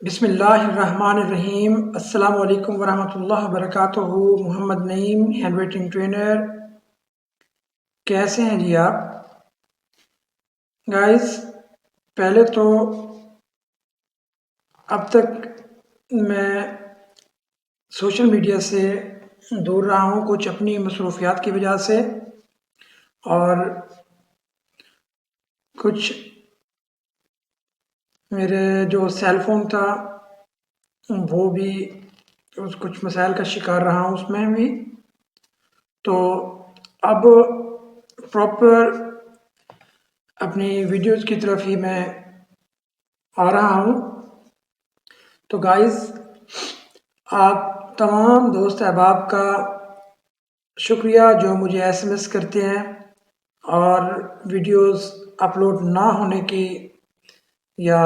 बिस्मिल्लाहिर्रहमानिर्रहीम। अस्सलामु अलैकुम वरहमतुल्लाहि वबरकातुहू। Mohammed Naeem, handwriting trainer. कैसे हैं जी आप गाइस? पहले तो अब तक मैं सोशल मीडिया से दूर रहा हूँ कुछ अपनी मसरूफियात की वजह से, और कुछ मेरे जो सेल फ़ोन था वो भी कुछ मसाइल का शिकार रहा हूँ उसमें भी। तो अब प्रॉपर अपनी वीडियोस की तरफ ही मैं आ रहा हूँ। तो गाइस, आप तमाम दोस्त अहबाब का शुक्रिया जो मुझे एसएमएस करते हैं और वीडियोस अपलोड ना होने की या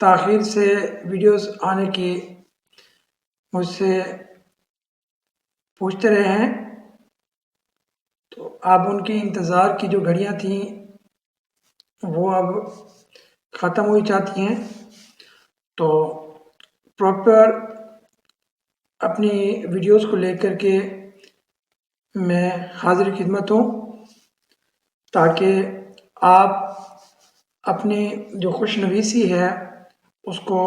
ताख़ीर से वीडियोस आने की मुझसे पूछते रहे हैं। तो अब उनकी इंतज़ार की जो घड़ियां थी वो अब ख़त्म हुई चाहती हैं। तो प्रॉपर अपनी वीडियोस को लेकर के मैं हाज़िर खिदमत हूँ, ताकि आप अपनी जो खुशनवीसी है उसको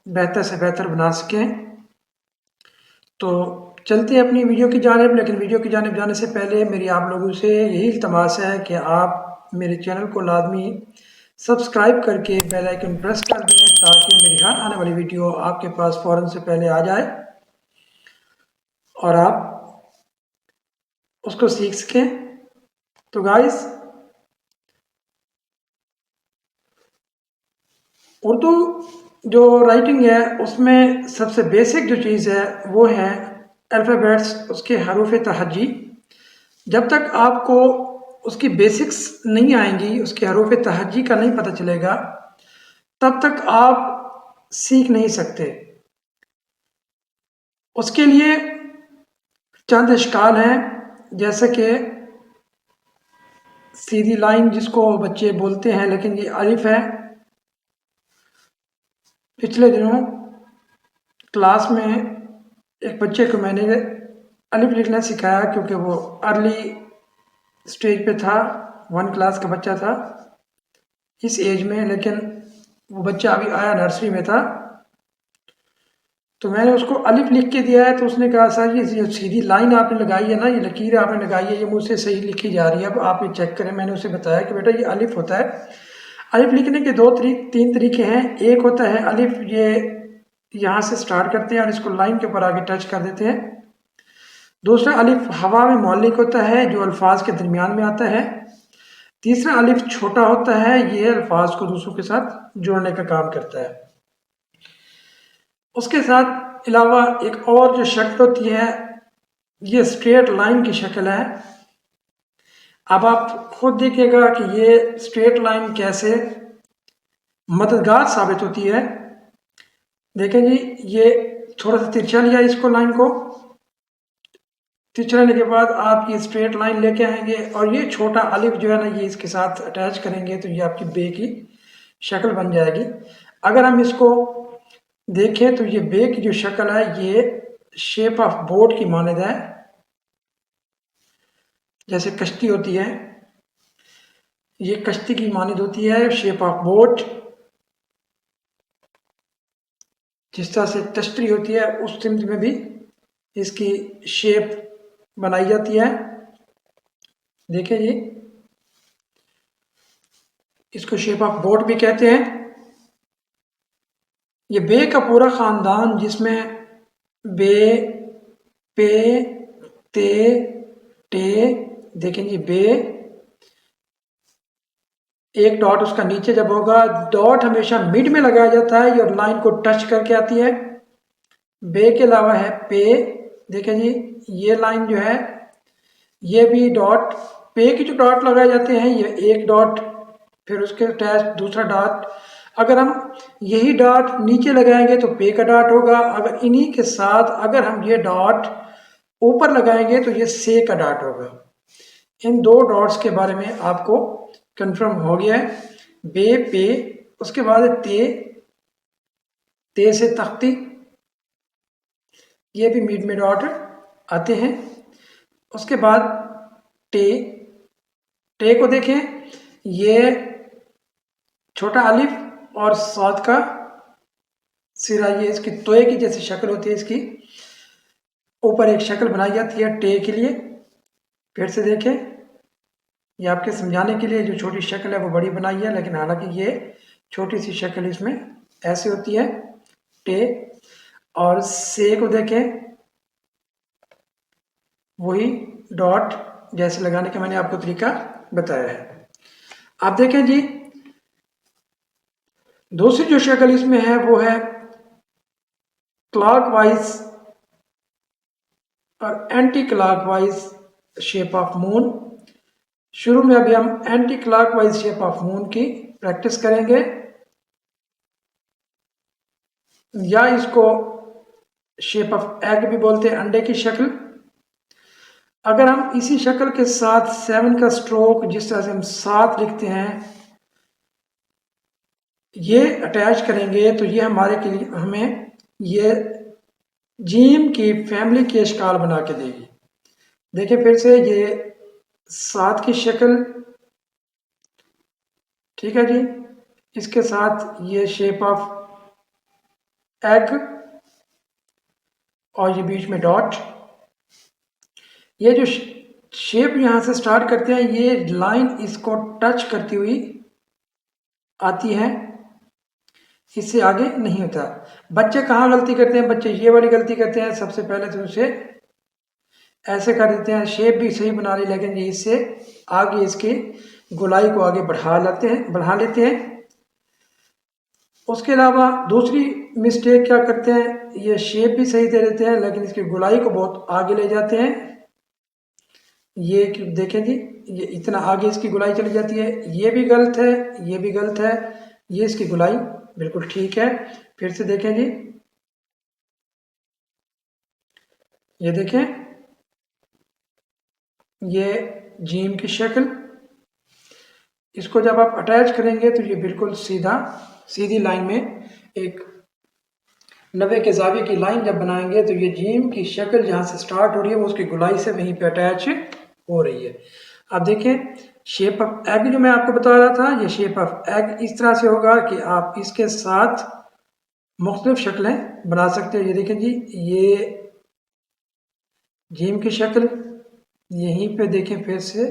बेहतर से बेहतर बना सकें। तो चलते हैं अपनी वीडियो की जानिब, लेकिन वीडियो की जानिब जाने से पहले मेरी आप लोगों से यही इल्तमास है कि आप मेरे चैनल को लाजमी सब्सक्राइब करके बेल आइकन प्रेस कर दें, ताकि मेरी हर आने वाली वीडियो आपके पास फ़ौरन से पहले आ जाए और आप उसको सीख सकें। तो गाइस, उर्दू जो राइटिंग है उसमें सबसे बेसिक जो चीज़ है वो है अल्फ़ाबेट्स, उसके हरूफ तहज्जी। जब तक आपको उसकी बेसिक्स नहीं आएंगी, उसके हरूफ तहज्जी का नहीं पता चलेगा, तब तक आप सीख नहीं सकते। उसके लिए चंद इश्काल हैं, जैसे कि सीधी लाइन जिसको बच्चे बोलते हैं, लेकिन ये अलिफ है। पिछले दिनों क्लास में एक बच्चे को मैंने अलिफ लिखना सिखाया, क्योंकि वो अर्ली स्टेज पे था, 1 क्लास का बच्चा था इस एज में, लेकिन वो बच्चा अभी आया नर्सरी में था। तो मैंने उसको अलिफ लिख के दिया है, तो उसने कहा सर ये जो सीधी लाइन आपने लगाई है ना, ये लकीर आपने लगाई है, ये मुझसे सही लिखी जा रही है, अब आप ये चेक करें। मैंने उसे बताया कि बेटा ये अलिफ होता है। अलिफ लिखने के 3 तरीके हैं। एक होता है अलिफ, ये यहाँ से स्टार्ट करते हैं और इसको लाइन के ऊपर आगे टच कर देते हैं। दूसरा अलिफ हवा में मौलिक होता है, जो अल्फाज के दरमियान में आता है। तीसरा अलिफ छोटा होता है, ये अल्फाज को दूसरों के साथ जोड़ने का काम करता है। उसके साथ अलावा एक और जो शक्ल होती है, ये स्ट्रेट लाइन की शक्ल है। अब आप खुद देखिएगा कि ये स्ट्रेट लाइन कैसे मददगार साबित होती है। देखें जी, ये थोड़ा सा तिरछा लिया इसको, लाइन को तिरछा लेने के बाद आप ये स्ट्रेट लाइन लेके आएंगे और ये छोटा अलिफ जो है ना, ये इसके साथ अटैच करेंगे, तो ये आपकी बे की शक्ल बन जाएगी। अगर हम इसको देखें तो ये बे की जो शक्ल है ये शेप ऑफ बोट की मानद है, जैसे कश्ती होती है, ये कश्ती की मानद होती है, शेप ऑफ बोट। जिस तरह से तश्तरी होती है उस सिमत में भी इसकी शेप बनाई जाती है। देखें जी, इसको शेप ऑफ बोट भी कहते हैं। ये बे का पूरा ख़ानदान, जिसमें बे, पे, ते, टे, देखें जी, बे, एक डॉट उसका नीचे जब होगा, डॉट हमेशा मिड में लगाया जाता है और लाइन को टच करके आती है। बे के अलावा है पे, देखें जी, ये लाइन जो है ये भी डॉट, पे की जो डॉट लगाए जाते हैं, ये एक डॉट, फिर उसके अटैच दूसरा डॉट। अगर हम यही डॉट नीचे लगाएंगे तो पे का डॉट होगा। अगर इन्हीं के साथ अगर हम ये डॉट ऊपर लगाएंगे तो ये से का डॉट होगा। इन 2 डॉट्स के बारे में आपको कंफर्म हो गया है। बे, पे, उसके बाद ते, ते से तख्ती, ये भी मीट में डॉट आते हैं। उसके बाद टे, टे को देखें, ये छोटा अलिफ और साद का सिरा, ये इसकी तोए की जैसी शक्ल होती है, इसकी ऊपर एक शक्ल बनाई जाती है टे के लिए। फिर से देखें, ये आपके समझाने के लिए जो छोटी शक्ल है वो बड़ी बनाई है, लेकिन हालांकि ये छोटी सी शक्ल इसमें ऐसे होती है टे। और से को देखें, वही डॉट जैसे लगाने का मैंने आपको तरीका बताया है। आप देखें जी, दूसरी जो शक्ल इसमें है वो है क्लॉकवाइज और anti clockwise shape of moon. शुरू में अभी हम anti clockwise shape of moon की प्रैक्टिस करेंगे, या इसको शेप ऑफ एग भी बोलते हैं, अंडे की शक्ल। अगर हम इसी शक्ल के साथ 7 का स्ट्रोक, जिस तरह से हम 7 लिखते हैं, ये अटैच करेंगे तो ये हमारे के लिए हमें ये जीम की फैमिली की इश्काल बना के देगी। देखिए फिर से, ये 7 की शक्ल, ठीक है जी, इसके साथ ये शेप ऑफ एग और ये बीच में डॉट। ये जो शेप यहाँ से स्टार्ट करते हैं, ये लाइन इसको टच करती हुई आती है, इससे आगे नहीं होता। बच्चे कहाँ गलती करते हैं? बच्चे ये वाली गलती करते हैं, सबसे पहले तो उसे ऐसे कर देते हैं, शेप भी सही बना ली, लेकिन ये इससे आगे इसकी गोलाई को आगे बढ़ा लेते हैं। उसके अलावा दूसरी मिस्टेक क्या करते हैं, ये शेप भी सही दे देते हैं लेकिन इसकी गोलाई को बहुत आगे ले जाते हैं। ये देखें जी, ये इतना आगे इसकी गोलाई चली जाती है, ये भी गलत है, ये भी गलत है। ये इसकी गोलाई बिल्कुल ठीक है। फिर से देखें जी, ये देखें, ये जीम की शक्ल, इसको जब आप अटैच करेंगे तो ये बिल्कुल सीधी लाइन में एक 90 के ज़ाविये की लाइन जब बनाएंगे तो ये जीम की शक्ल जहाँ से स्टार्ट हो रही है वो उसकी गोलाई से वहीं पे अटैच हो रही है। अब देखें, शेप ऑफ एग जो मैं आपको बता रहा था, ये शेप ऑफ एग इस तरह से होगा कि आप इसके साथ मुख्तलिफ शक्लें बना सकते हैं। ये देखें जी, ये जीम की शक्ल, यहीं पे देखें फिर से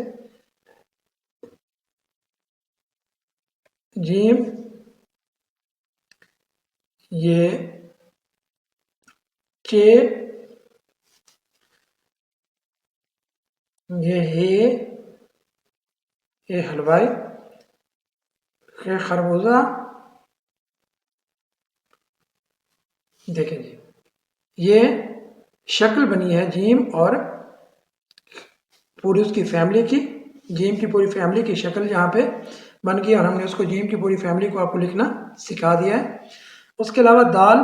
जीम, ये चे, ये हे, ये हलवाई, ये खरबूजा। देखें जी, ये शक्ल बनी है जीम और पूरी उसकी फैमिली की, जीम की पूरी फैमिली की शक्ल यहाँ पे बन गई और हमने उसको जीम की पूरी फैमिली को आपको लिखना सिखा दिया है। उसके अलावा दाल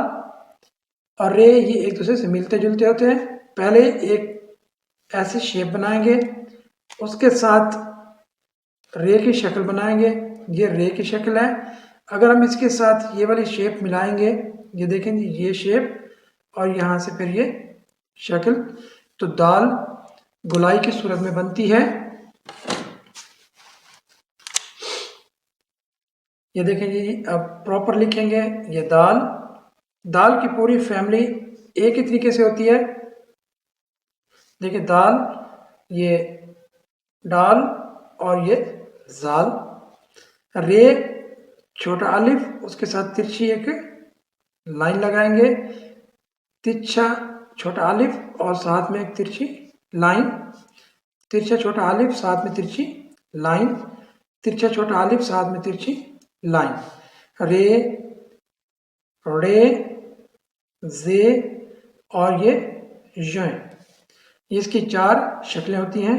और रे ये एक दूसरे से मिलते जुलते होते हैं। पहले एक ऐसी शेप बनाएंगे, उसके साथ रे की शक्ल बनाएंगे, ये रे की शक्ल है। अगर हम इसके साथ ये वाली शेप मिलाएंगे, ये देखें जी, ये शेप और यहाँ से फिर ये शक्ल, तो दाल गोलाई की सूरत में बनती है। ये देखें जी, अब प्रॉपर लिखेंगे, ये दाल की पूरी फैमिली एक ही तरीके से होती है। देखिए दाल, ये डाल और ये जाल, रे छोटा अलिफ, उसके साथ तिरछी एक लाइन लगाएंगे, तिरछा छोटा अलिफ और साथ में एक तिरछी लाइन, तिरछा छोटा अलिफ साथ में तिरछी लाइन, तिरछा छोटा अलिफ साथ में तिरछी लाइन, रे, रे, जे और ये ज, इसकी 4 शक्लें होती हैं।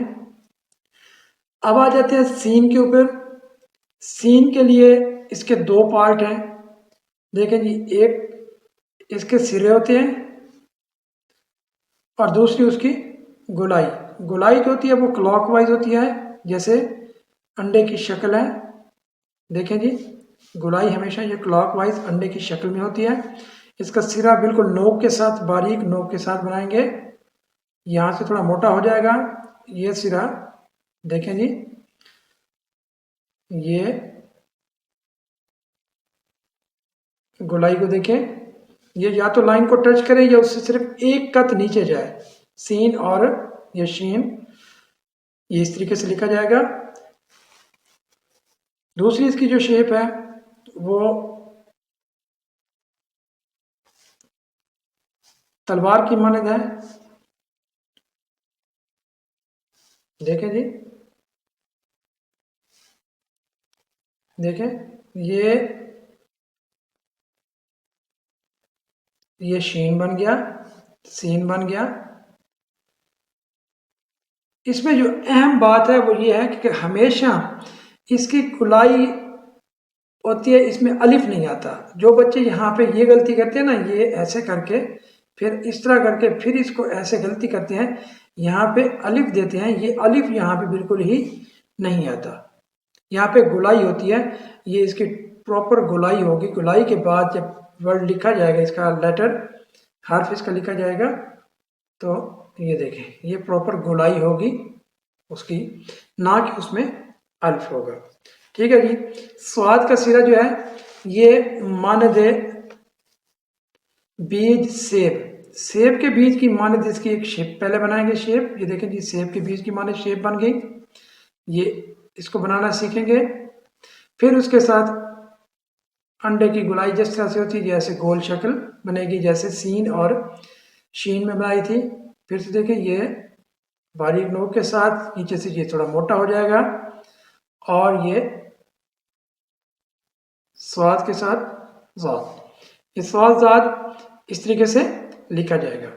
अब आ जाते हैं सीन के ऊपर। सीन के लिए इसके 2 पार्ट हैं। देखें जी, एक इसके सिरे होते हैं और दूसरी उसकी गोलाई। गोलाई जो होती है वो क्लॉकवाइज होती है, जैसे अंडे की शक्ल है। देखें जी, गोलाई हमेशा ये क्लॉकवाइज अंडे की शक्ल में होती है। इसका सिरा बिल्कुल नोक के साथ, बारीक नोक के साथ बनाएंगे। यहाँ से थोड़ा मोटा हो जाएगा ये सिरा, देखें जी, ये गोलाई को देखें, ये या तो लाइन को टच करे या उससे सिर्फ एक कत नीचे जाए, सीन और ये शीन, ये इस तरीके से लिखा जाएगा। दूसरी इसकी जो शेप है वो तलवार की मानद है, देखें जी, देखें ये शीन बन गया, सीन बन गया। इसमें जो अहम बात है वो ये है कि हमेशा इसकी गुलाई होती है, इसमें अलिफ नहीं आता। जो बच्चे यहाँ पे ये गलती करते हैं ना, ये ऐसे करके फिर इस तरह करके फिर इसको ऐसे गलती करते हैं, यहाँ पे अलिफ देते हैं, ये अलिफ यहाँ पे बिल्कुल ही नहीं आता। यहाँ पे गुलाई होती है, ये इसकी प्रॉपर गुलाई होगी। गुलाई के बाद जब वर्ड लिखा जाएगा, इसका लेटर हर्फ इसका लिखा जाएगा, तो ये देखें ये प्रॉपर गुलाई होगी उसकी, ना कि उसमें अल्फ होगा। ठीक है जी। स्वाद का सिरा जो है ये मानद है बीज सेब, सेब के बीज की मानद इसकी एक शेप पहले बनाएंगे। शेप ये देखें जी, सेब के बीज की मानद शेप बन गई, ये इसको बनाना सीखेंगे। फिर उसके साथ अंडे की गुलाई जिस तरह से होती है, जैसे गोल शक्ल बनेगी, जैसे सीन और शीन में बनाई थी। फिर से देखें ये बारीक नोक के साथ, नीचे से ये थोड़ा मोटा हो जाएगा, और ये स्वाद के साथ ज़ाद, ये स्वाद ज़ाद इस तरीके से लिखा जाएगा।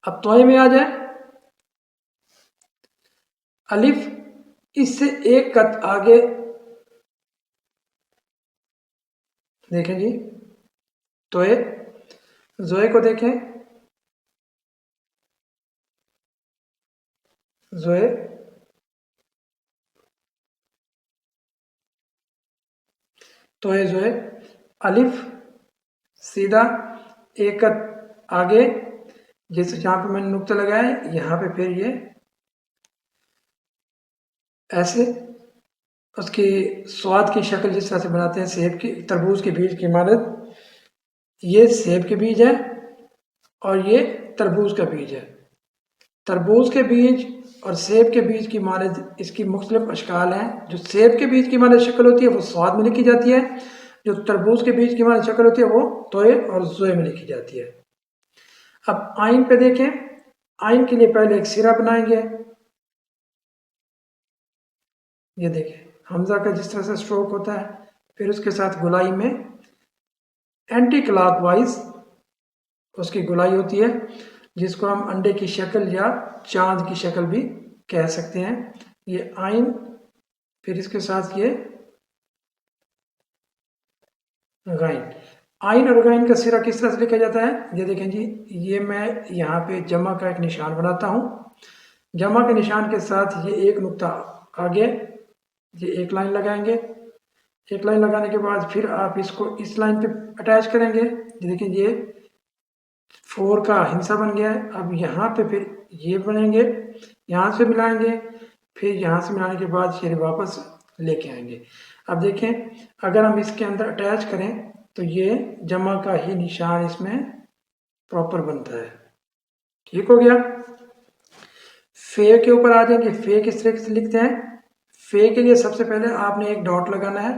अब तोय में आ जाए, अलिफ इससे एक कत आगे, देखें जी, तोय, जोए को देखें, जोए, तोय जोए, अलिफ सीधा एक कत आगे, जैसे जहाँ पे मैंने नुक्ता लगाया है यहाँ पे, फिर ये ऐसे उसकी स्वाद की शक्ल जिस तरह से बनाते हैं सेब की, तरबूज के बीज की मानद, ये सेब के बीज है और ये तरबूज का बीज है। तरबूज के बीज और सेब के बीज की मानद इसकी मुख्तलिफ अशकाल हैं। जो सेब के बीज की मानद शक्ल होती है वो स्वाद में लिखी जाती है, जो तरबूज के बीज की मानद शक्ल होती है वो तोय और जोए में लिखी जाती है। अब आइन पे देखें, आइन के लिए पहले एक सिरा बनाएंगे, ये देखें हमजा का जिस तरह से स्ट्रोक होता है, फिर उसके साथ गुलाई में एंटी क्लॉकवाइज उसकी गुलाई होती है, जिसको हम अंडे की शक्ल या चांद की शक्ल भी कह सकते हैं। ये आइन, फिर इसके साथ ये गाइन। आइन और गाइन का सिरा किस तरह से लिखा जाता है, ये देखें जी, ये मैं यहाँ पे जमा का एक निशान बनाता हूँ। जमा के निशान के साथ ये एक नुक्ता आगे, ये एक लाइन लगाएंगे। एक लाइन लगाने के बाद फिर आप इसको इस लाइन पे अटैच करेंगे, ये देखें ये 4 का हिस्सा बन गया है। अब यहाँ पे फिर ये बनेंगे, यहाँ से मिलाएंगे, फिर यहाँ से मिलाने के बाद फिर वापस लेके आएंगे। अब देखें अगर हम इसके अंदर अटैच करें तो ये जमा का ही निशान इसमें प्रॉपर बनता है। ठीक हो गया। फे के ऊपर आ जाएंगे, फे किस तरीके से लिखते हैं। फे के लिए सबसे पहले आपने एक डॉट लगाना है,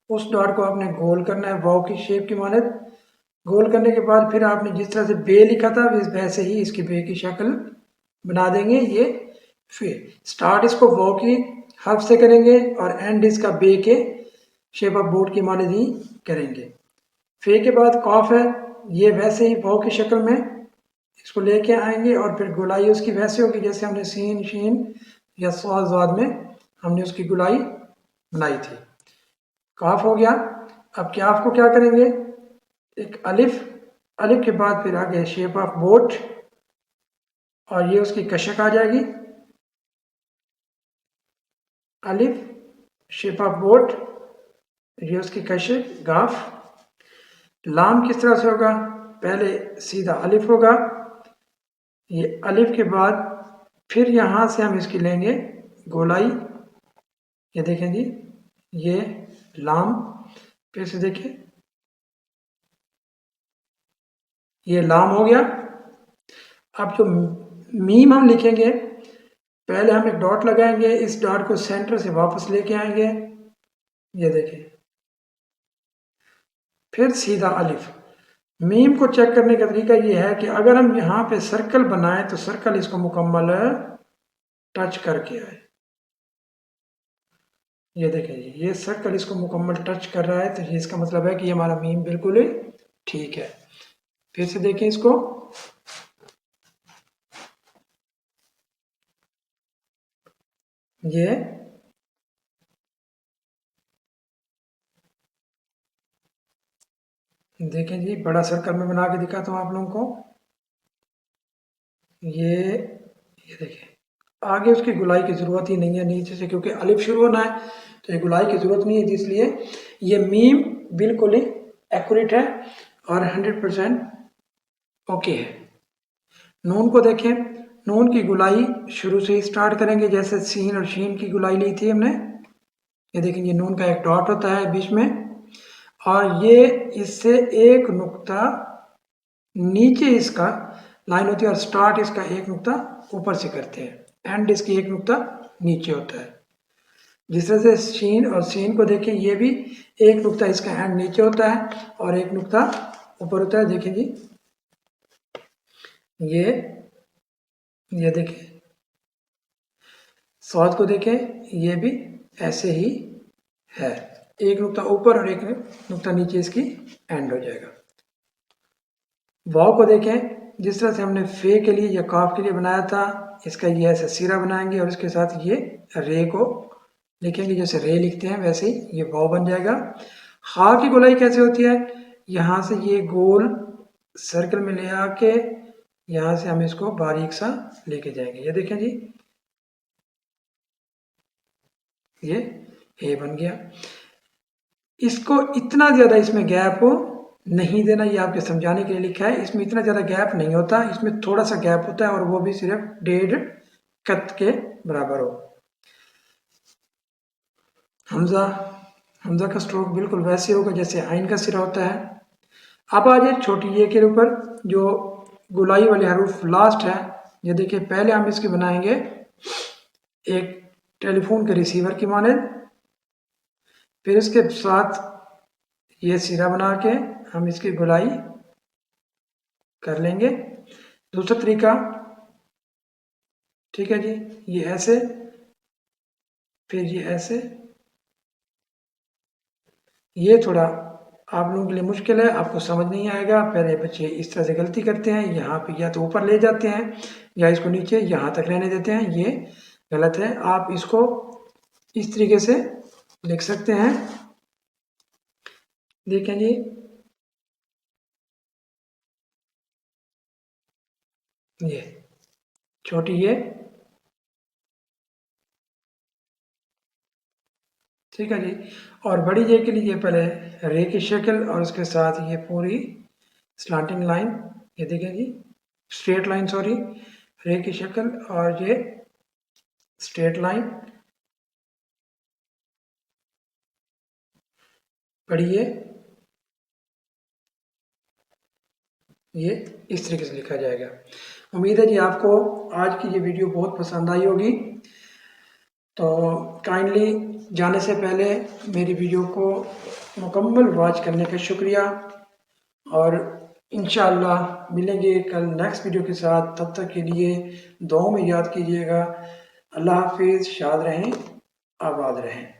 उस डॉट को आपने गोल करना है वाव की शेप की मानद। गोल करने के बाद फिर आपने जिस तरह से बे लिखा था वैसे ही इसकी बे की शक्ल बना देंगे। ये फे, स्टार्ट इसको वाव की हर्फ से करेंगे और एंड इसका बे के शेप ऑफ बोर्ड की मानद ही करेंगे। फे के बाद कॉफ है, ये वैसे ही वाव की शक्ल में इसको लेके आएंगे और फिर गुलाई उसकी वैसे होगी जैसे हमने सीन शीन या स्वाद में हमने उसकी गुलाई बनाई थी। काफ हो गया। अब क्याफ को क्या करेंगे, एक अलिफ, अलिफ के बाद फिर आगे शेप ऑफ बोट और ये उसकी कशक आ जाएगी, अलिफ शेप ऑफ बोट, ये उसकी कशक गाफ। लाम किस तरह से होगा, पहले सीधा अलिफ होगा, ये अलिफ के बाद फिर यहाँ से हम इसकी लेंगे गोलाई, ये देखें जी, ये लाम, फिर से देखिए ये लाम हो गया। अब जो मीम हम लिखेंगे, पहले हम एक डॉट लगाएंगे, इस डॉट को सेंटर से वापस लेके आएंगे, ये देखिए, फिर सीधा अलिफ। मीम को चेक करने का तरीका ये है कि अगर हम यहाँ पे सर्कल बनाएं तो सर्कल इसको मुकम्मल टच करके आए, ये देखें जी, ये सर्कल इसको मुकम्मल टच कर रहा है, तो ये इसका मतलब है कि ये हमारा मीम बिल्कुल ही ठीक है। फिर से देखें इसको, ये देखें जी, बड़ा सर्कल में बना के दिखाता हूँ आप लोगों को, ये देखें, आगे उसकी गुलाई की ज़रूरत ही नहीं है नीचे से, क्योंकि अलिफ शुरू होना है तो ये गुलाई की ज़रूरत नहीं है, इसलिए ये मीम बिल्कुल ही एक्यूरेट है और 100% ओके है। नून को देखें, नून की गुलाई शुरू से ही स्टार्ट करेंगे, जैसे सीन और शीन की गुलाई ली थी हमने, ये देखें ये नून का एक डॉट होता है बीच में, और ये इससे एक नुक्ता नीचे इसका लाइन होती है, और स्टार्ट इसका एक नुक्ता ऊपर से करते हैं, एंड इसकी एक नुक्ता नीचे होता है। जिस तरह से शीन और सीन को देखें, ये भी एक नुक्ता इसका एंड नीचे होता है और एक नुक्ता ऊपर होता है, देखें जी, ये देखें। स्वाद को देखें, ये भी ऐसे ही है, एक नुक्ता ऊपर और एक नुक्ता नीचे इसकी एंड हो जाएगा। वाव को देखें, जिस तरह से हमने फे के लिए या काफ के लिए बनाया था, इसका ये ऐसा सिरा बनाएंगे और इसके साथ ये रे को लिखेंगे, जैसे रे लिखते हैं वैसे ही ये वाव बन जाएगा। हा की गोलाई कैसे होती है, यहाँ से ये गोल सर्कल में ले आके यहाँ से हम इसको बारीक सा लेके जाएंगे, ये देखें जी, ये ए बन गया। इसको इतना ज़्यादा इसमें गैप नहीं देना, ये आपके समझाने के लिए लिखा है, इसमें इतना ज़्यादा गैप नहीं होता, इसमें थोड़ा सा गैप होता है और वो भी सिर्फ 1.5 कत के बराबर हो। हमजा का स्ट्रोक बिल्कुल वैसे होगा जैसे आइन का सिरा होता है। अब आ जाए छोटी ये के ऊपर, जो गुलाई वाले हरूफ लास्ट है, ये देखिए, पहले हम इसकी बनाएंगे एक टेलीफोन के रिसीवर की मानद, फिर इसके साथ ये सिरा बना के हम इसकी गुलाई कर लेंगे। दूसरा तरीका, ठीक है जी, ये ऐसे, फिर ये ऐसे, ये थोड़ा आप लोगों के लिए मुश्किल है, आपको समझ नहीं आएगा, पहले बच्चे इस तरह से गलती करते हैं, यहाँ पे या तो ऊपर ले जाते हैं या इसको नीचे यहाँ तक रहने देते हैं, ये गलत है। आप इसको इस तरीके से लिख सकते हैं, देखें जी, ये छोटी ये, ठीक है जी। और बड़ी जे के लिए पहले रे की शक्ल और उसके साथ ये पूरी स्लांटिंग लाइन, ये देखें जी, स्ट्रेट लाइन, सॉरी, रे की शक्ल और ये स्ट्रेट लाइन, पढ़िए, ये इस तरीके से लिखा जाएगा। उम्मीद है जी आपको आज की ये वीडियो बहुत पसंद आई होगी, तो काइंडली जाने से पहले मेरी वीडियो को मुकम्मल वॉच करने का शुक्रिया, और इंशाअल्लाह मिलेंगे कल नेक्स्ट वीडियो के साथ। तब तक के लिए दुआओं में याद कीजिएगा। अल्लाह हाफिज़, शाद रहें, आबाद रहें।